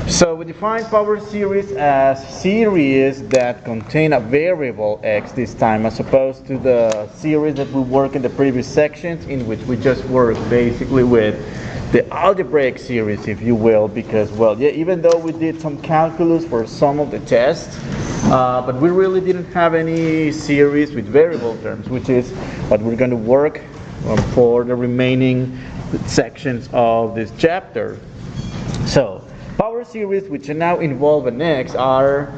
So we define power series as series that contain a variable x this time, as opposed to the series that we work in the previous sections, in which we just work basically with the algebraic series, if you will, because, well, yeah, even though we did some calculus for some of the tests, but we really didn't have any series with variable terms, which is what we're going to work for the remaining sections of this chapter. So power series which now involve an x are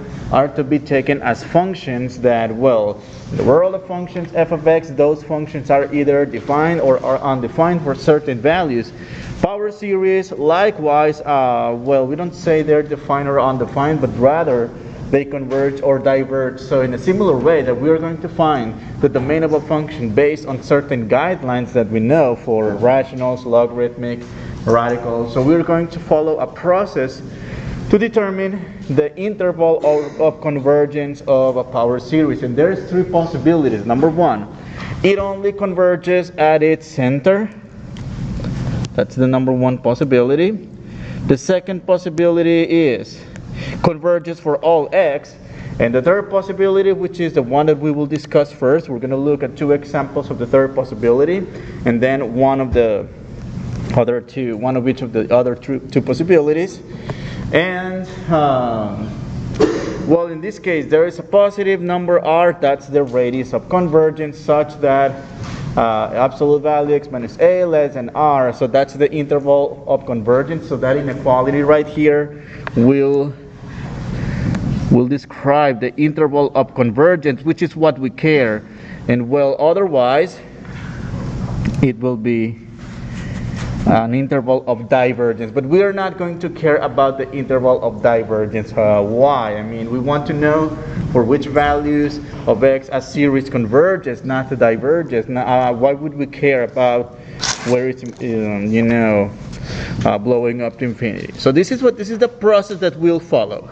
to be taken as functions that, well, in the world of functions f of x, those functions are either defined or are undefined for certain values. Power series, likewise, well, we don't say they're defined or undefined, but rather they converge or diverge. So in a similar way that we are going to find the domain of a function based on certain guidelines that we know for rationals, logarithmic, radicals. So we're going to follow a process to determine the interval of convergence of a power series. And there's three possibilities. Number one, it only converges at its center. That's the number one possibility. The second possibility is converges for all x. And the third possibility, which is the one that we will discuss first, we're going to look at two examples of the third possibility, and then one of each of the other two possibilities. And well, in this case, there is a positive number r, that's the radius of convergence, such that absolute value x minus a less than r, so that's the interval of convergence. So that inequality right here will describe the interval of convergence, which is what we care. And, well, otherwise it will be an interval of divergence, but we are not going to care about the interval of divergence. Why? I mean, we want to know for which values of x a series converges, not to diverges. Why would we care about where it's blowing up to infinity? So this is the process that we'll follow.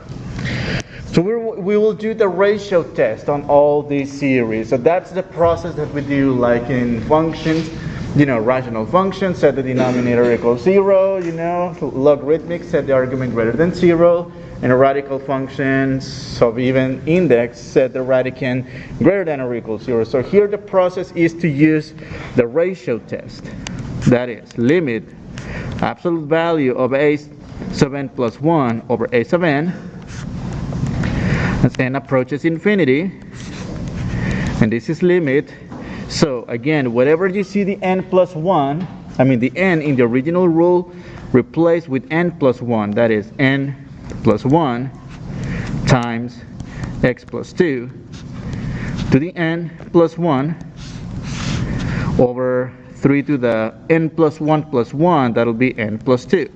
So we will do the ratio test on all these series. So that's the process that we do, like in functions, rational functions, set the denominator equals 0, logarithmic, set the argument greater than 0, and radical functions of even index, set the radicand greater than or equal 0. So here the process is to use the ratio test. That is, limit absolute value of a sub n plus 1 over a sub n as n approaches infinity, and this is limit. So again, whatever you see the n plus 1, the n in the original rule, replace with n plus 1, that is n plus 1 times x plus 2 to the n plus 1 over 3 to the n plus 1, that'll be n plus 2.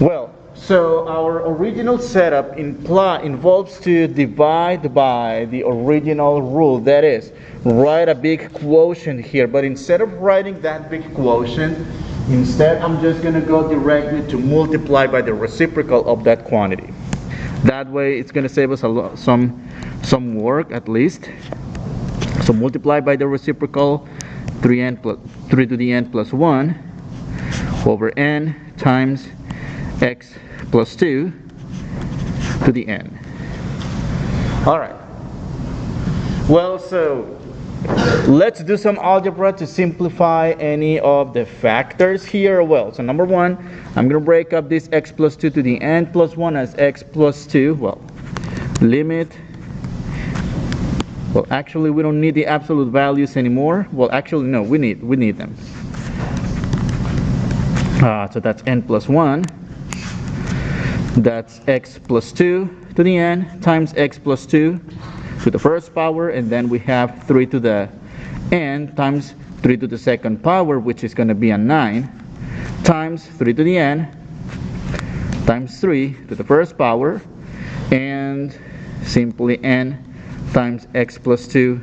Well, so our original setup involves to divide by the original rule, that is, write a big quotient here. But instead of writing that big quotient, I'm just going to go directly to multiply by the reciprocal of that quantity. That way it's going to save us some work at least. So multiply by the reciprocal, 3 to the n plus 1 over n times x plus 2 to the n. Alright. Well, so let's do some algebra to simplify any of the factors here. Well, so number one, I'm going to break up this x plus 2 to the n plus 1 as x plus 2. Well, limit. Well, actually, we don't need the absolute values anymore. Well, actually, no, we need them. So that's n plus 1. That's x plus 2 to the n times x plus 2 to the first power, and then we have 3 to the n times 3 to the second power, which is going to be a 9, times 3 to the n times 3 to the first power, and simply n times x plus 2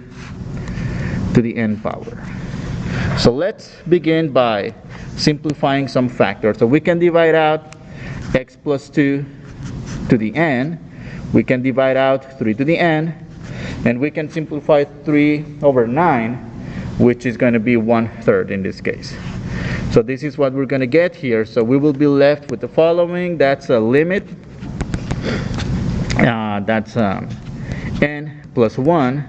to the n power. So let's begin by simplifying some factors. So we can divide out x plus 2 to the n, we can divide out 3 to the n, and we can simplify 3 over 9, which is going to be 1/3 in this case. So this is what we're going to get here. So we will be left with the following. That's a limit. That's n plus 1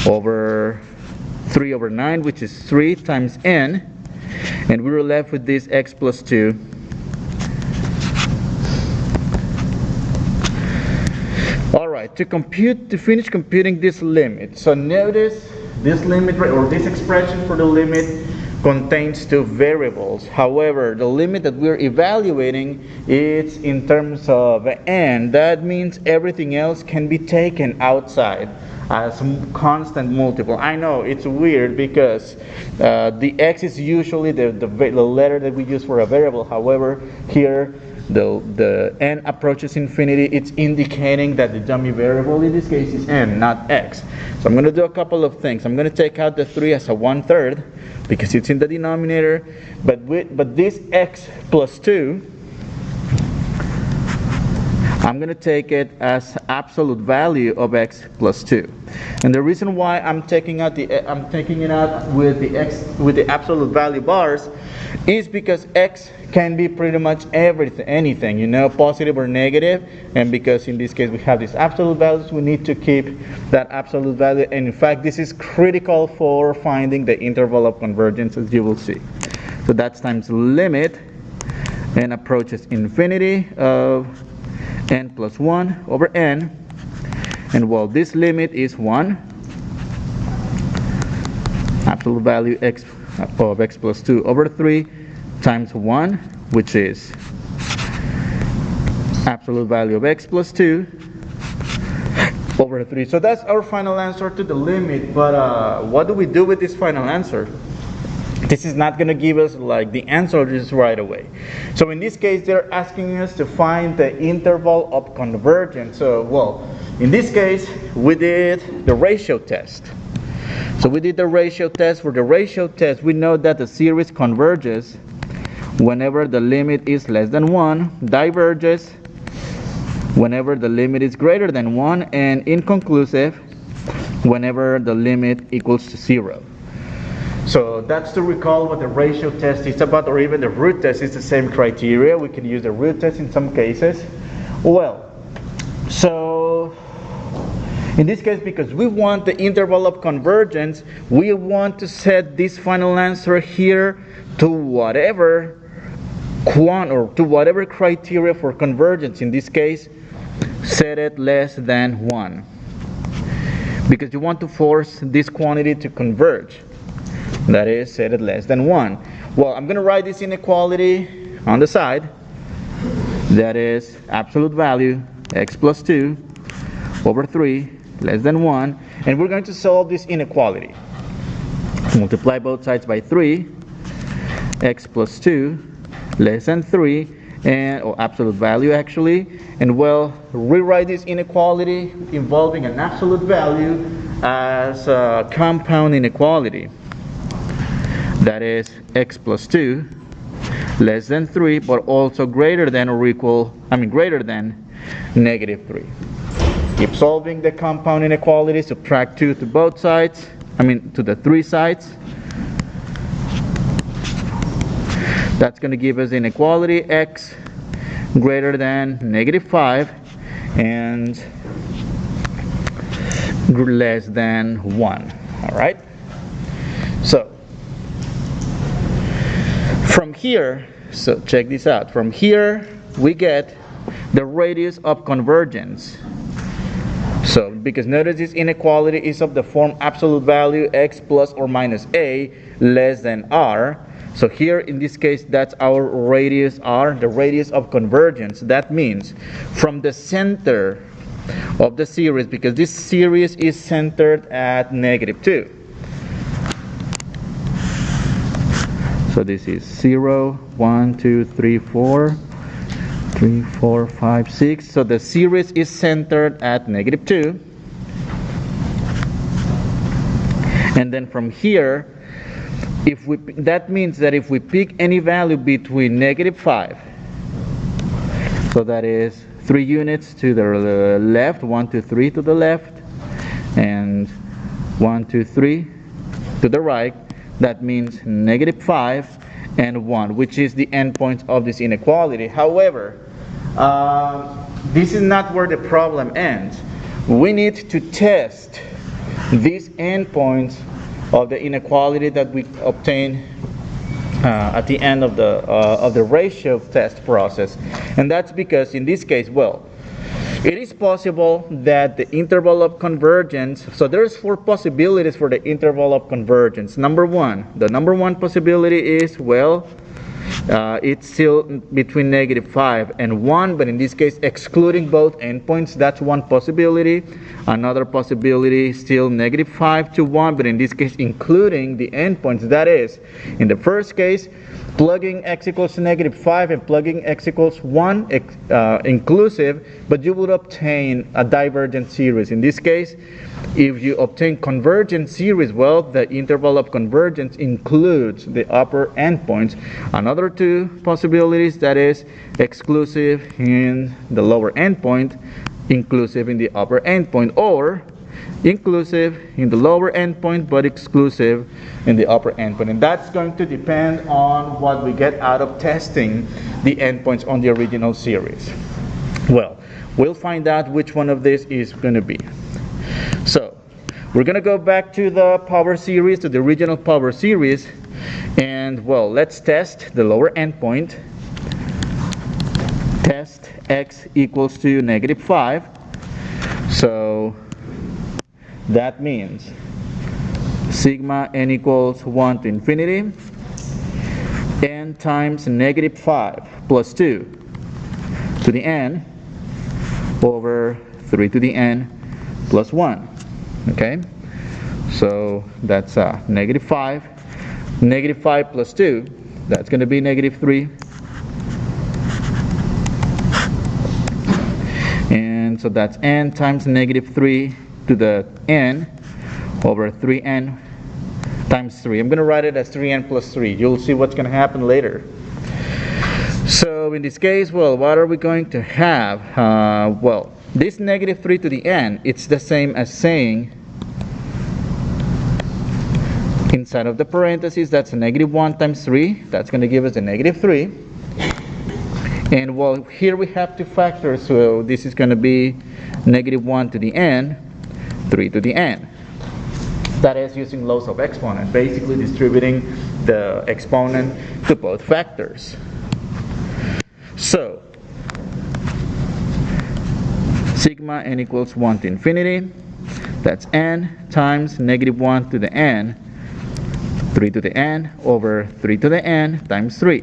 over 3 over 9, which is 3 times n. And we were left with this x plus 2. Alright, to finish computing this limit. So notice this limit, or this expression for the limit, contains two variables. However, the limit that we're evaluating is in terms of n. That means everything else can be taken outside as constant multiple. I know it's weird because the x is usually the letter that we use for a variable. However, here the n approaches infinity. It's indicating that the dummy variable in this case is n, not x. So I'm going to do a couple of things. I'm going to take out the 3 as a 1/3 because it's in the denominator, but this x plus 2, I'm going to take it as absolute value of x plus 2. And the reason why I'm taking it out with the absolute value bars is because x can be pretty much anything, you know, positive or negative. And because in this case we have these absolute values, we need to keep that absolute value. And in fact, this is critical for finding the interval of convergence, as you will see. So that's times limit n approaches infinity of n plus 1 over n. And well, this limit is 1, absolute value of x plus 2 over 3 times 1, which is absolute value of x plus 2 over 3. So that's our final answer to the limit. But what do we do with this final answer? This is not going to give us like the answer just right away. So in this case, they're asking us to find the interval of convergence. So, well, in this case, we did the ratio test. So we did the ratio test. For the ratio test, we know that the series converges whenever the limit is less than 1, diverges whenever the limit is greater than 1, and inconclusive whenever the limit equals to 0. So that's to recall what the ratio test is about, or even the root test is the same criteria. We can use the root test in some cases. Well, so in this case, because we want the interval of convergence, we want to set this final answer here to whatever to whatever criteria for convergence. In this case, set it less than 1, because you want to force this quantity to converge. That is, set it less than 1. Well, I'm going to write this inequality on the side. That is absolute value x plus 2 over 3 less than 1. And we're going to solve this inequality. Multiply both sides by 3, x plus 2 less than 3, or absolute value actually. And well, rewrite this inequality involving an absolute value as a compound inequality. That is x plus 2 less than 3, but also greater than negative 3. Keep solving the compound inequality. Subtract 2 to both sides, to the 3 sides. That's going to give us inequality x greater than negative 5 and less than 1. All right. So from here, so check this out. From here, we get the radius of convergence. So because notice this inequality is of the form absolute value x plus or minus a less than r. So here in this case, that's our radius r, the radius of convergence. That means from the center of the series, because this series is centered at negative 2. So this is 0, 1, 2, 3, 4, 3, 4, 5, 6. So the series is centered at negative 2. And then from here, that means that if we pick any value between negative 5, so that is 3 units to the left, 1, 2, 3 to the left, and 1, 2, 3 to the right, that means negative 5. and 1, which is the endpoint of this inequality. However, this is not where the problem ends. We need to test these endpoints of the inequality that we obtain at the end of the ratio test process. And that's because in this case, well, it is possible that the interval of convergence, so there's 4 possibilities for the interval of convergence. Number one, the number one possibility is, well, it's still between -5 and 1, but in this case excluding both endpoints. That's one possibility. Another possibility is still -5 to 1, but in this case including the endpoints. That is, in the first case, plugging x equals to -5 and plugging x equals 1 inclusive, but you would obtain a divergent series. In this case, if you obtain convergent series, well, the interval of convergence includes the upper endpoints. Another 2 possibilities, that is, exclusive in the lower endpoint, inclusive in the upper endpoint, or inclusive in the lower endpoint but exclusive in the upper endpoint. And that's going to depend on what we get out of testing the endpoints on the original series. Well, we'll find out which one of these is going to be. So we're going to go back to the power series, to the original power series, and well, let's test the lower endpoint. Test x equals to -5. So that means sigma n equals 1 to infinity n times -5 plus 2 to the n over 3 to the n plus 1. Okay, so that's -5. -5 plus 2, that's going to be -3. And so that's n times -3 to the n over 3n times 3. I'm going to write it as 3n plus 3. You'll see what's going to happen later. So in this case, well, what are we going to have? Well, this -3 to the n, it's the same as saying inside of the parentheses, that's a -1 times 3. That's going to give us a -3. And well, here we have to factor, so this is going to be -1 to the n, 3 to the n. That is using laws of exponent, basically distributing the exponent to both factors. So sigma n equals 1 to infinity, that's n times -1 to the n, 3 to the n over 3 to the n times 3.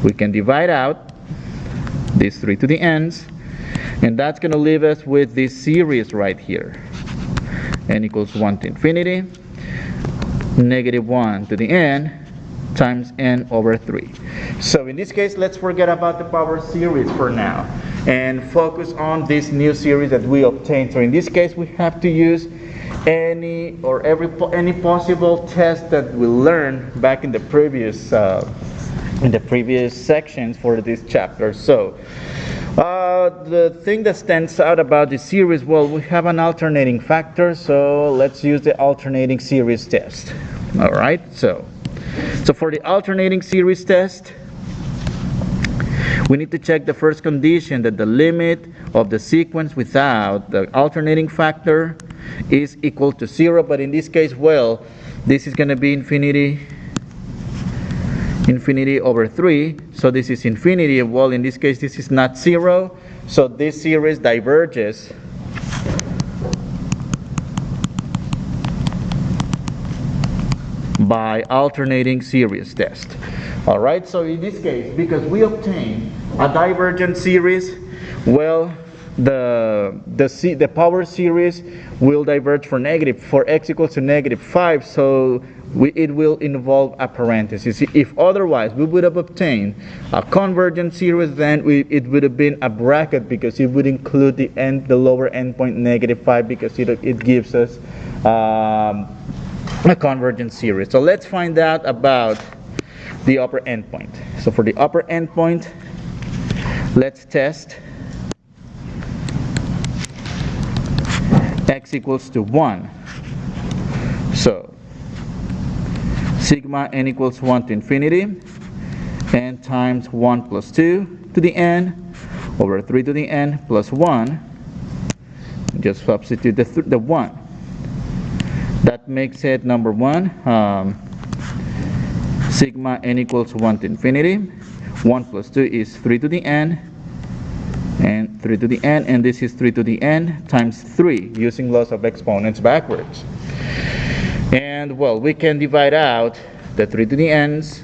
We can divide out these 3 to the n's, and that's going to leave us with this series right here. N equals 1 to infinity, -1 to the n times n over 3. So in this case, let's forget about the power series for now and focus on this new series that we obtained. So in this case, we have to use any possible test that we learned back in the previous sections for this chapter. So the thing that stands out about this series, well, we have an alternating factor, so let's use the alternating series test. All right, so for the alternating series test, we need to check the first condition, that the limit of the sequence without the alternating factor is equal to 0. But in this case, well, this is going to be infinity over 3, so this is infinity. Well, in this case, this is not 0, so this series diverges by alternating series test. All right, so in this case, because we obtain a divergent series, well, the power series will diverge for x equals to -5, so it will involve a parenthesis. If otherwise we would have obtained a convergent series, then it would have been a bracket, because it would include the lower endpoint -5, because it gives us a convergent series. So let's find out about the upper endpoint. So for the upper endpoint, let's test x equals to 1. So sigma n equals 1 to infinity, n times 1 plus 2 to the n over 3 to the n plus 1. Just substitute the 1. That makes it number 1, sigma n equals 1 to infinity. 1 plus 2 is 3 to the n, and 3 to the n, and this is 3 to the n times 3, using laws of exponents backwards. And well, we can divide out the 3 to the n's,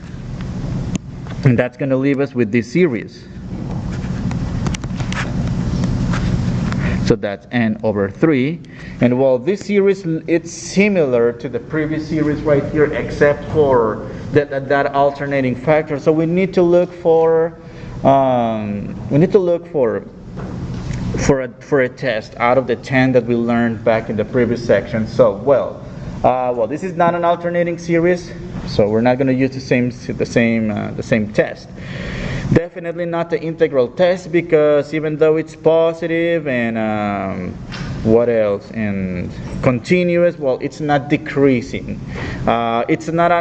and that's going to leave us with this series. So that's n over 3. And well, this series, it's similar to the previous series right here, except for that alternating factor. So we need to look for a test out of the 10 that we learned back in the previous section. So well, this is not an alternating series, so we're not going to use the same test. Definitely not the integral test, because even though it's positive and what else, and continuous, well, it's not decreasing. It's not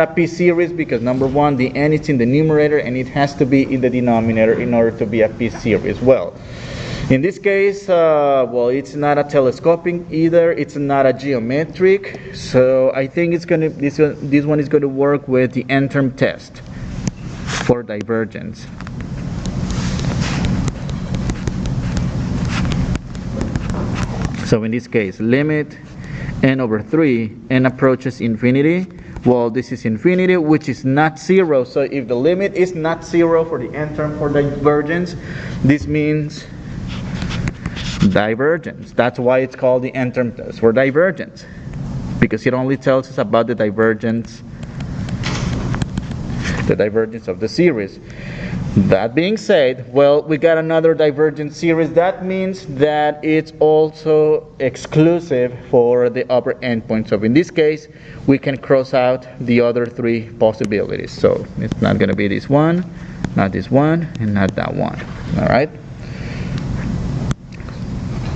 a p series, because number one, the n is in the numerator and it has to be in the denominator in order to be a p series. Well, in this case, well, it's not a telescopic either. It's not a geometric. So I think this one is going to work with the n-term test for divergence. So in this case, limit n over 3, n approaches infinity. Well, this is infinity, which is not 0. So if the limit is not 0 for the n-term for divergence, this means divergence. That's why it's called the n-term test for divergence, because it only tells us about the divergence of the series. That being said, well, we got another divergent series. That means that it's also exclusive for the upper endpoint. So in this case, we can cross out the other 3 possibilities. So it's not going to be this one, not this one, and not that one. All right.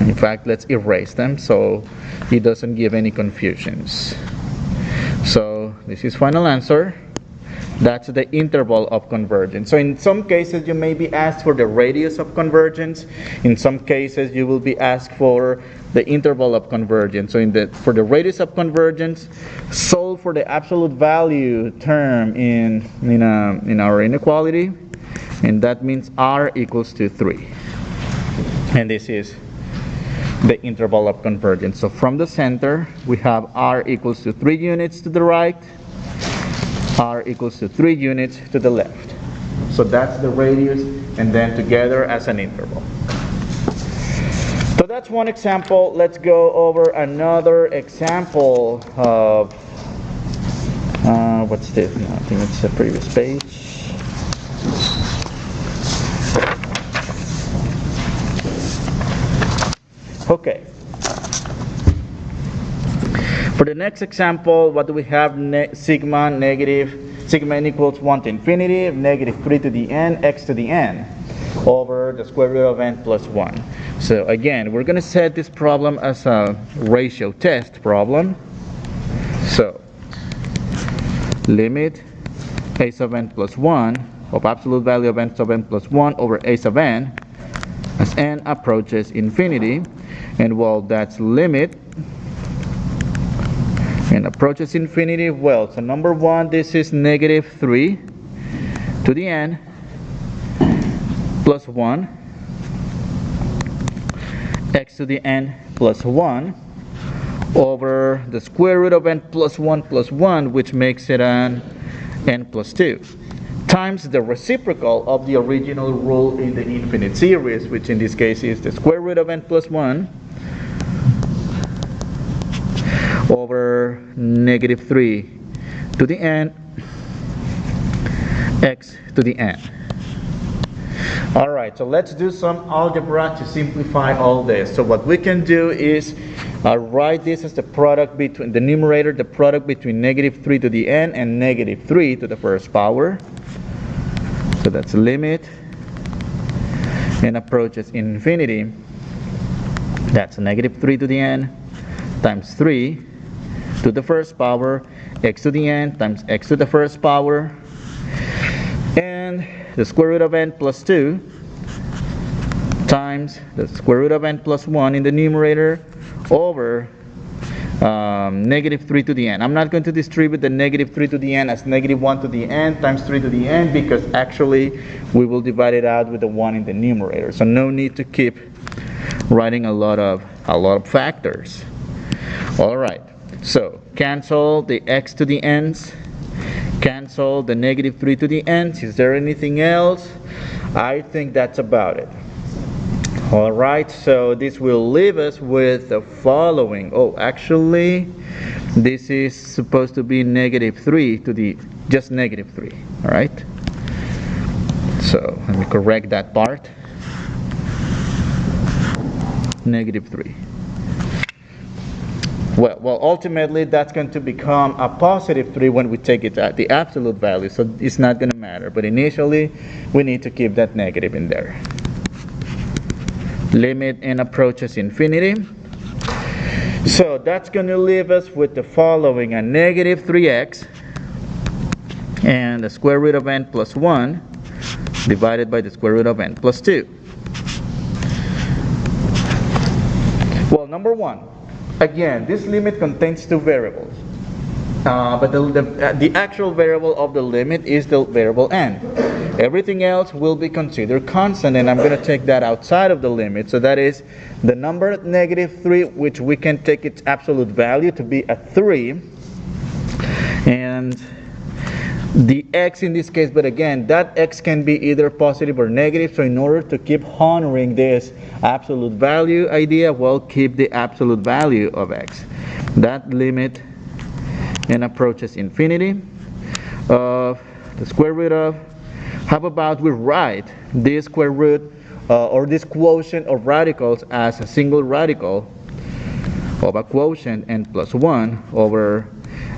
In fact, let's erase them so it doesn't give any confusions. So this is final answer. That's the interval of convergence. So in some cases you may be asked for the radius of convergence. In some cases you will be asked for the interval of convergence. So for the radius of convergence, solve for the absolute value term in our inequality, and that means r equals to 3. And this is the interval of convergence. So from the center we have r equals to 3 units to the right, r equals to 3 units to the left. So that's the radius, and then together as an interval. So that's one example. Let's go over another example of what's this? No, I think it's the previous page. Okay. For the next example, what do we have? Sigma n equals 1 to infinity, negative 3 to the n, x to the n, over the square root of n plus 1. So again, we're going to set this problem as a ratio test problem. So limit a sub n plus 1 of absolute value of n sub n plus 1 over a sub n as n approaches infinity. And well, that's limit and approaches infinity. Well, so number 1, this is negative 3 to the n plus 1, x to the n plus 1 over the square root of n plus 1, which makes it an n plus 2, times the reciprocal of the original rule in the infinite series, which in this case is the square root of n plus 1 over negative 3 to the n x to the n. Alright, so let's do some algebra to simplify all this. So what we can do is write this as the product between the numerator, the product between negative 3 to the n and negative 3 to the first power. So that's limit and approaches infinity. That's negative 3 to the n times 3 to the first power, x to the n times x to the first power, and the square root of n plus 2 times the square root of n plus 1 in the numerator over negative 3 to the n. I'm not going to distribute the negative 3 to the n as negative 1 to the n times 3 to the n, because actually we will divide it out with the 1 in the numerator. So no need to keep writing a lot of factors. All right, so cancel the x to the n's, cancel the negative 3 to the n's. Is there anything else? I think that's about it. All right, so this will leave us with the following. Oh, actually, this is supposed to be negative 3 to the, just negative 3. All right, so let me correct that part. Negative 3. Well, ultimately that's going to become a positive 3 when we take it at the absolute value, so it's not going to matter. But initially, we need to keep that negative in there. Limit n approaches infinity. So that's going to leave us with the following: a negative 3x and the square root of n plus 1 divided by the square root of n plus 2. Well, number one, again, this limit contains two variables. But the actual variable of the limit is the variable n. Everything else will be considered constant, and I'm going to take that outside of the limit. So that is the number negative 3, which we can take its absolute value to be a 3, and the x in this case, but again, that x can be either positive or negative. So in order to keep honoring this absolute value idea, well, keep the absolute value of x. That limit n approaches infinity of the square root of, how about we write this square root or this quotient of radicals as a single radical of a quotient n plus 1 over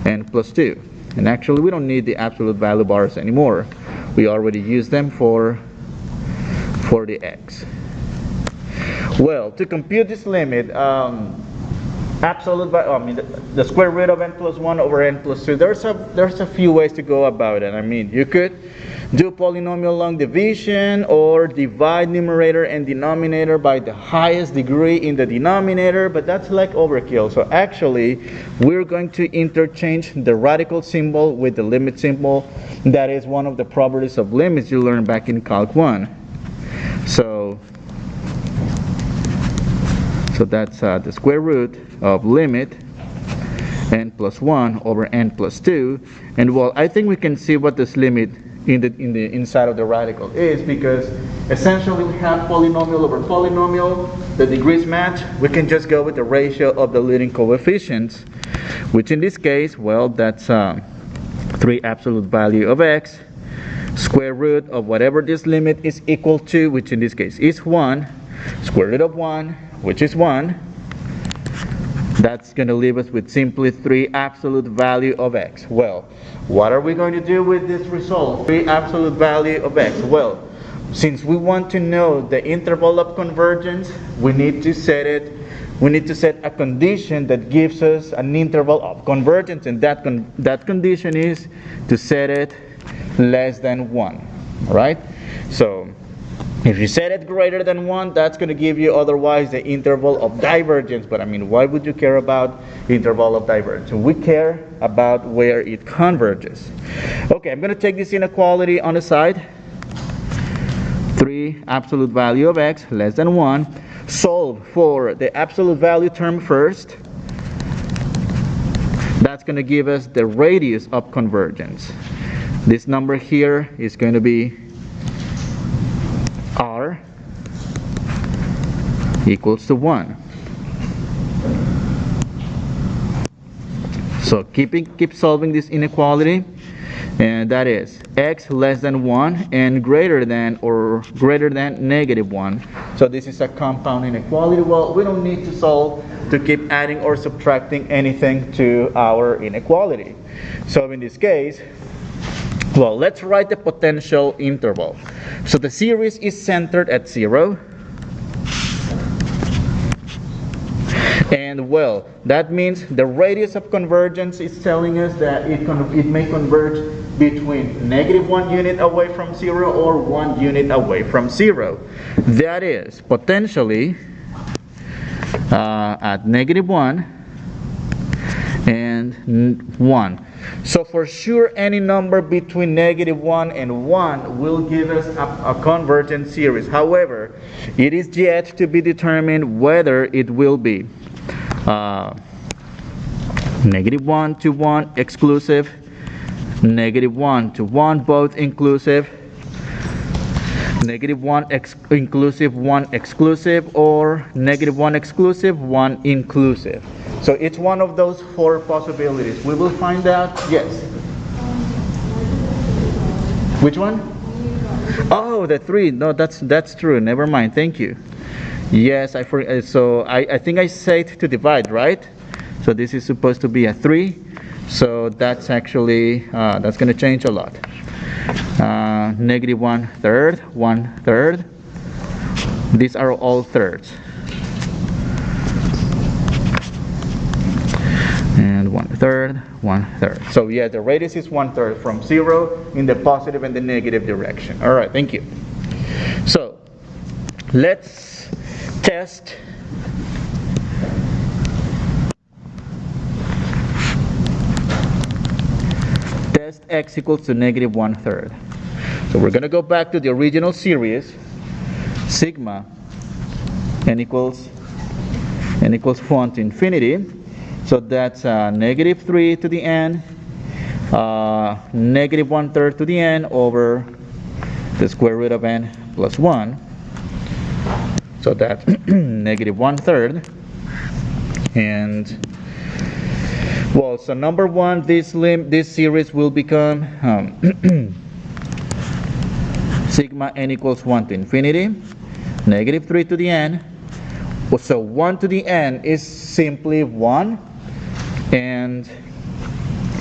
n plus 2. And actually we don't need the absolute value bars anymore. We already used them for the x. Well, to compute this limit, absolute value, I mean the square root of n plus 1 over n plus 2, there's a few ways to go about it. I mean, you could do polynomial long division or divide numerator and denominator by the highest degree in the denominator, but that's like overkill. So actually we're going to interchange the radical symbol with the limit symbol. That is one of the properties of limits you learned back in Calc 1. So that's the square root of limit n plus 1 over n plus 2. And well, I think we can see what this limit in the inside of the radical is, because essentially we have polynomial over polynomial, the degrees match. We can just go with the ratio of the leading coefficients, which in this case, well, that's 3 absolute value of x, square root of whatever this limit is equal to, which in this case is 1, square root of 1, which is 1. That's going to leave us with simply 3 absolute value of x. Well, what are we going to do with this result? 3 absolute value of x. Well, since we want to know the interval of convergence, we need to set a condition that gives us an interval of convergence, and that condition is to set it less than 1. Right? So if you set it greater than 1, that's going to give you otherwise the interval of divergence. But I mean, why would you care about interval of divergence? We care about where it converges. Okay, I'm going to take this inequality on the side. 3 absolute value of x less than 1. Solve for the absolute value term first. That's going to give us the radius of convergence. This number here is going to be r equals to 1. So keep solving this inequality, and that is x less than 1 and greater than negative 1. So this is a compound inequality. Well, we don't need to solve to keep adding or subtracting anything to our inequality. So in this case, well, let's write the potential interval. So the series is centered at 0. And well, that means the radius of convergence is telling us that it may converge between -1 unit away from 0 or 1 unit away from 0. That is potentially at -1 and 1. So for sure any number between -1 and 1 will give us a convergent series. However, it is yet to be determined whether it will be -1 to 1 exclusive, -1 to 1 both inclusive, -1 inclusive, 1 exclusive, or -1 exclusive, 1 inclusive. So it's one of those 4 possibilities. We will find out. Yes. Which one? Oh, the 3. No, that's true. Never mind. Thank you. Yes, I forgot. So I think I said to divide, right? So this is supposed to be a 3. So that's actually that's going to change a lot. -1 third, 1 third. These are all thirds. And 1 third, 1 third. So yeah, the radius is 1 third from 0 in the positive and the negative direction. All right, thank you. So let's test x equals to -1 third. So we're going to go back to the original series, sigma n equals 1 to infinity. So that's -3 to the n, -1 third to the n over the square root of n plus 1. So that's -1 third. And well, so number 1, this series will become sigma n equals 1 to infinity, -3 to the n. So 1 to the n is simply 1. And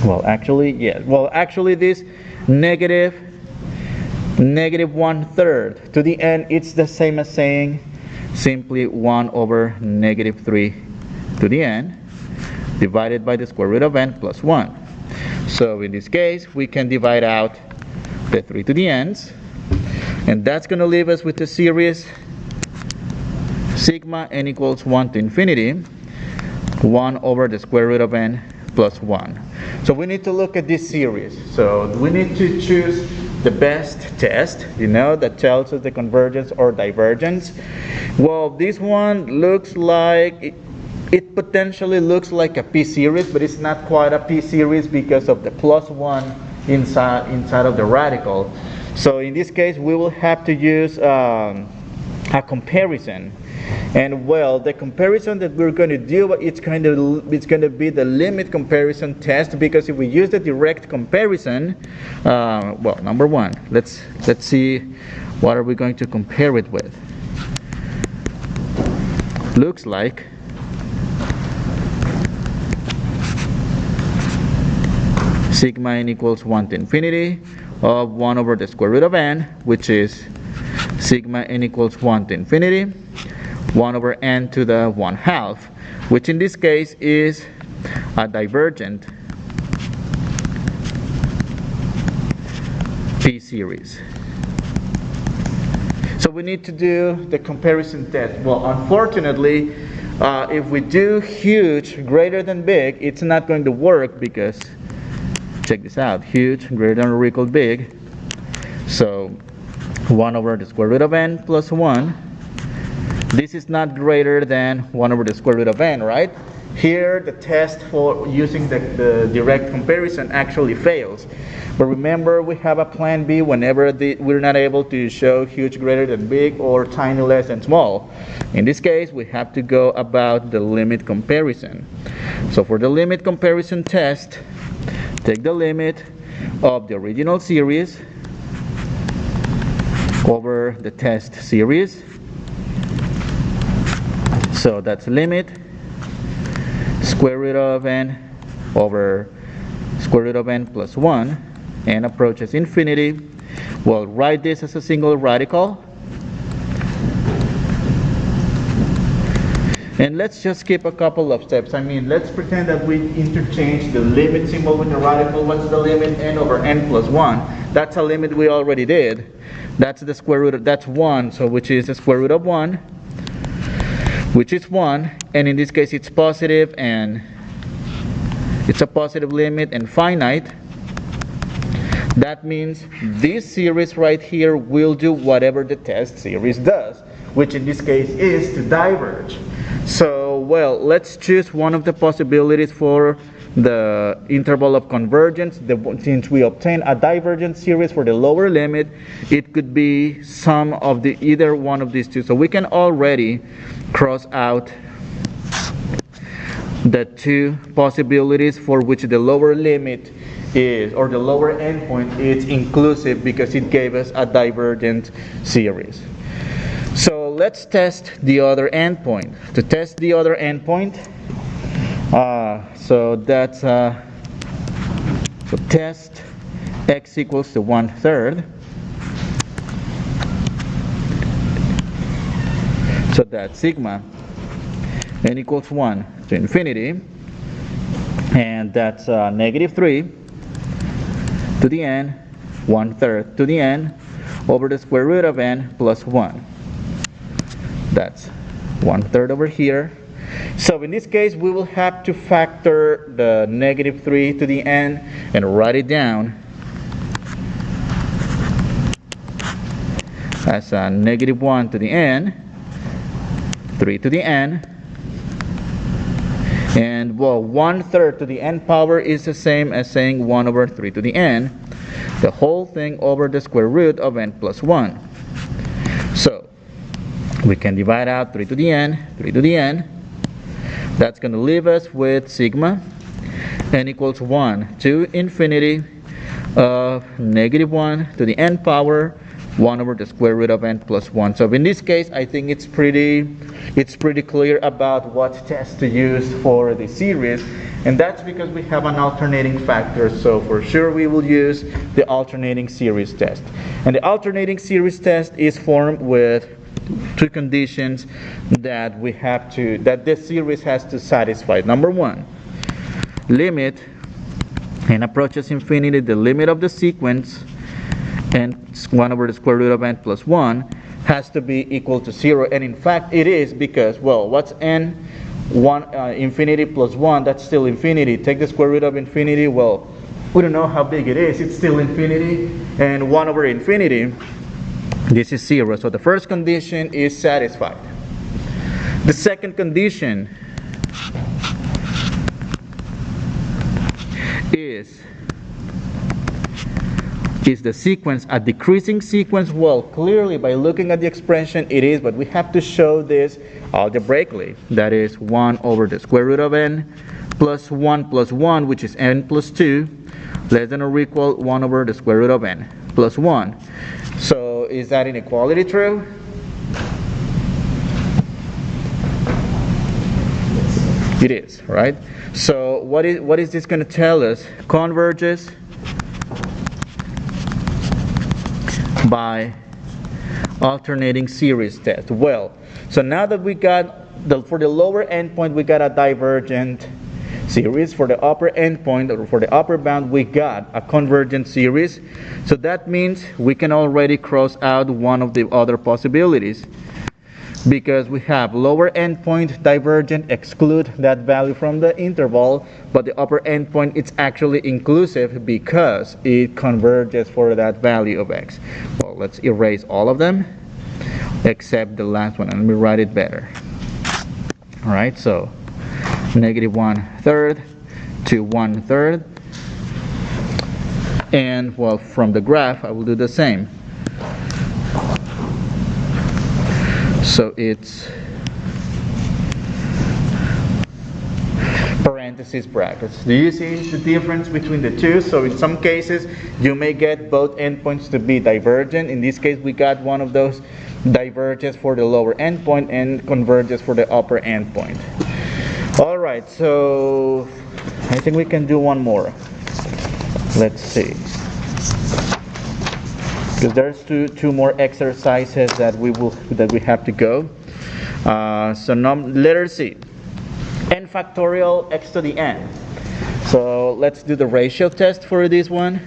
well, actually, yeah. Well, actually, this -1 third to the n, it's the same as saying simply 1 over -3 to the n divided by the square root of n plus 1. So in this case, we can divide out the 3 to the n's, and that's going to leave us with the series sigma n equals 1 to infinity, 1 over the square root of n plus 1. So we need to look at this series. So we need to choose the best test, that tells us the convergence or divergence. Well, this one looks like it potentially looks like a p-series, but it's not quite a p-series because of the plus 1 inside of the radical. So in this case, we will have to use a comparison. And well, the comparison that we're going to do, it's going to be the limit comparison test, because if we use the direct comparison, well, number 1, let's see what are we going to compare it with. Looks like sigma n equals 1 to infinity of 1 over the square root of n, which is sigma n equals 1 to infinity 1 over n to the 1/2, which in this case is a divergent p-series. So we need to do the comparison test. Well, unfortunately, if we do huge greater than big, it's not going to work, because check this out, huge greater than or equal big. So 1 over the square root of n plus 1. This is not greater than 1 over the square root of n, right? Here the test for using the direct comparison actually fails. But remember, we have a plan B whenever we're not able to show huge greater than big or tiny less than small. In this case, we have to go about the limit comparison. So for the limit comparison test, take the limit of the original series over the test series. So that's limit square root of n over square root of n plus 1, n approaches infinity. We'll write this as a single radical. And let's just skip a couple of steps. I mean, let's pretend that we interchange the limit symbol with the radical. What's the limit? N over n plus 1. That's a limit we already did. That's the square root of, that's 1, so which is the square root of 1, which is 1. And in this case, it's positive, and it's a positive limit and finite. That means this series right here will do whatever the test series does, which in this case is to diverge. So, well, let's choose one of the possibilities for the interval of convergence. Since we obtain a divergent series for the lower limit, it could be some of the either one of these two. So we can already cross out the two possibilities for which the lower limit is, or the lower endpoint is inclusive, because it gave us a divergent series. So let's test the other endpoint. To test the other endpoint, so that's so test x equals to 1/3. So that's sigma n equals 1 to infinity, and that's -3 to the n 1/3 to the n over the square root of n plus 1. That's 1/3 over here. So in this case, we will have to factor the -3 to the n and write it down as a -1 to the n, 3 to the n, and well, 1/3 to the n power is the same as saying 1 over 3 to the n, the whole thing over the square root of n plus 1. So we can divide out 3 to the n, 3 to the n. That's going to leave us with sigma n equals 1 to infinity of -1 to the n power 1 over the square root of n plus 1. So in this case, I think it's pretty clear about what test to use for the series, and that's because we have an alternating factor. So for sure we will use the alternating series test. And the alternating series test is formed with two conditions that this series has to satisfy. Number one, limit n approaches infinity, the limit of the sequence and 1 over the square root of n plus 1 has to be equal to 0. And in fact it is, because, well, what's n? Infinity plus 1, that's still infinity. Take the square root of infinity, well, we don't know how big it is, it's still infinity, and 1 over infinity, this is 0. So the first condition is satisfied. The second condition is the sequence a decreasing sequence? Well, clearly by looking at the expression it is, but we have to show this algebraically. That is 1 over the square root of n plus 1, which is n plus 2, less than or equal 1 over the square root of n plus 1. So is that inequality true? It is, right? So what is this going to tell us? Converges by alternating series test. Well, so now that we got for the lower endpoint we got a divergent series, for the upper endpoint, or for the upper bound, we got a convergent series. So that means we can already cross out one of the other possibilities, because we have lower endpoint divergent, exclude that value from the interval, but the upper endpoint, it's actually inclusive because it converges for that value of x. Well, let's erase all of them except the last one, and let me write it better. All right, so -1/3 to 1/3, and well, from the graph I will do the same. So it's parentheses brackets. Do you see the difference between the two? So in some cases you may get both endpoints to be divergent. In this case we got one of those diverges for the lower endpoint and converges for the upper endpoint. Alright, so I think we can do one more. Let's see, because there's two more exercises that we have to go. So letter C, n factorial x to the n. So let's do the ratio test for this one.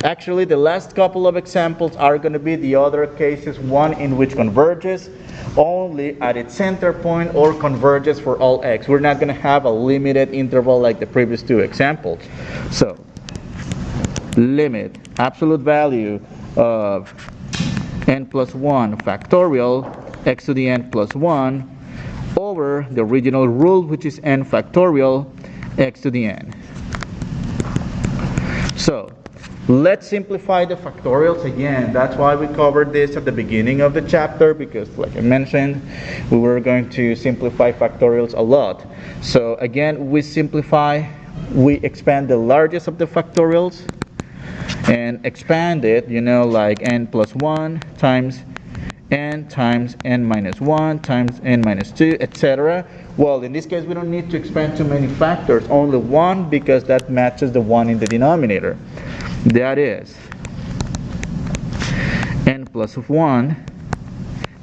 Actually, the last couple of examples are going to be the other cases, one in which converges only at its center point or converges for all x. We're not going to have a limited interval like the previous two examples. So, limit absolute value of n plus 1 factorial x to the n plus 1 over the original rule, which is n factorial x to the n. So, let's simplify the factorials again. That's why we covered this at the beginning of the chapter, because like I mentioned, we were going to simplify factorials a lot. So again, we simplify, we expand the largest of the factorials and expand it, like n plus 1 times n minus 1 times n minus 2, etc. Well, in this case, we don't need to expand too many factors, only one, because that matches the one in the denominator. That is n plus 1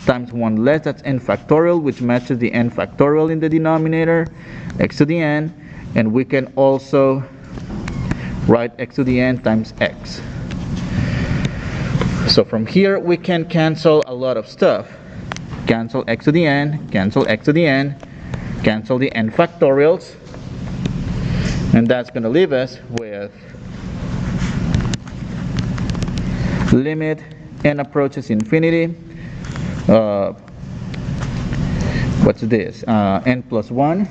times 1 less, that's n factorial, which matches the n factorial in the denominator, x to the n, and we can also write x to the n times x. So from here we can cancel a lot of stuff. Cancel x to the n, cancel x to the n, cancel the n factorials, and that's going to leave us with limit n approaches infinity. What's this? N plus 1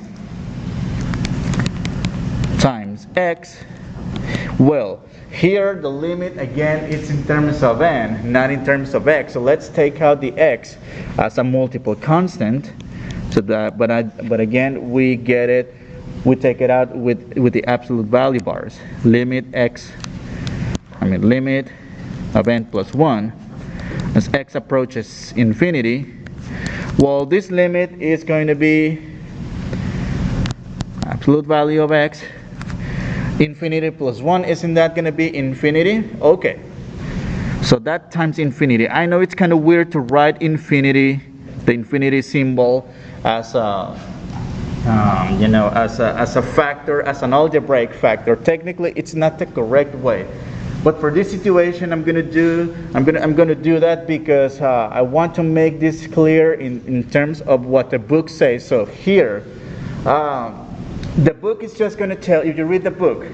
times x. Well, here the limit again is in terms of n, not in terms of x. So let's take out the x as a multiple constant. So that, but again, we get it. We take it out with the absolute value bars. Limit of n plus 1 as x approaches infinity. Well, this limit is going to be absolute value of x. Infinity plus 1, isn't that going to be infinity? Okay. So that times infinity. I know it's kind of weird to write infinity, the infinity symbol, as a as a factor, as an algebraic factor. Technically, it's not the correct way. But for this situation, I'm gonna do that because I want to make this clear in terms of what the book says. So here, the book is just going to tell, if you read the book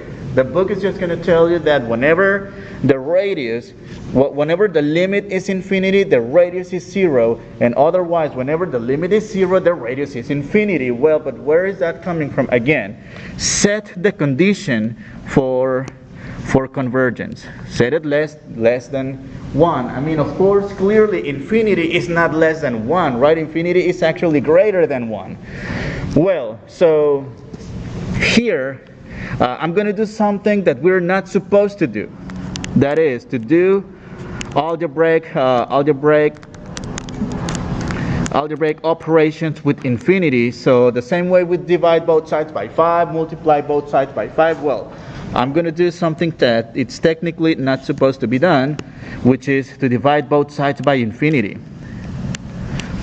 is just going to tell you that whenever the radius, whenever the limit is infinity, the radius is 0, and otherwise, whenever the limit is 0, the radius is infinity. Well, but where is that coming from? Again, set the condition for convergence. Set it less than 1. I mean, of course, clearly infinity is not less than 1, right? Infinity is actually greater than 1. Well, so here, I'm going to do something that we're not supposed to do. That is, to do algebraic operations with infinity. So the same way we divide both sides by 5, multiply both sides by 5, well, I'm going to do something that it's technically not supposed to be done, which is to divide both sides by infinity.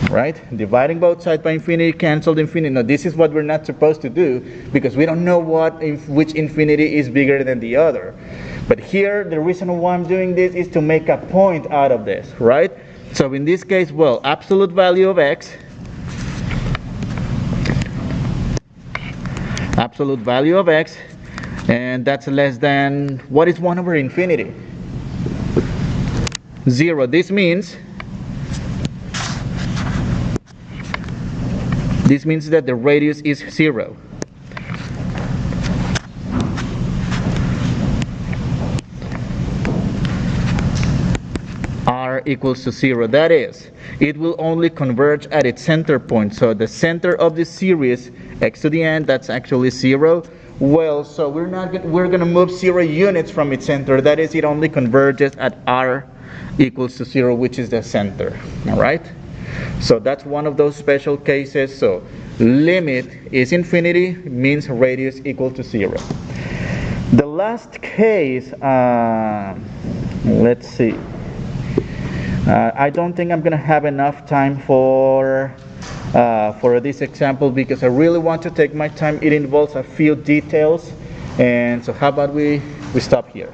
Right? Dividing both sides by infinity, cancel the infinity. Now this is what we're not supposed to do because we don't know which infinity is bigger than the other. But here, the reason why I'm doing this is to make a point out of this, right? So in this case, well, absolute value of x, and that's less than, what is 1 over infinity? 0. This means that the radius is 0. R equals to 0. That is, it will only converge at its center point. So the center of the series, x to the n, that's actually 0. Well, so we're going to move 0 units from its center. That is, it only converges at r equals to 0, which is the center. All right? So that's one of those special cases. So limit is infinity, means radius equal to 0. The last case, let's see. I don't think I'm going to have enough time for for this example because I really want to take my time. It involves a few details, and so how about we stop here?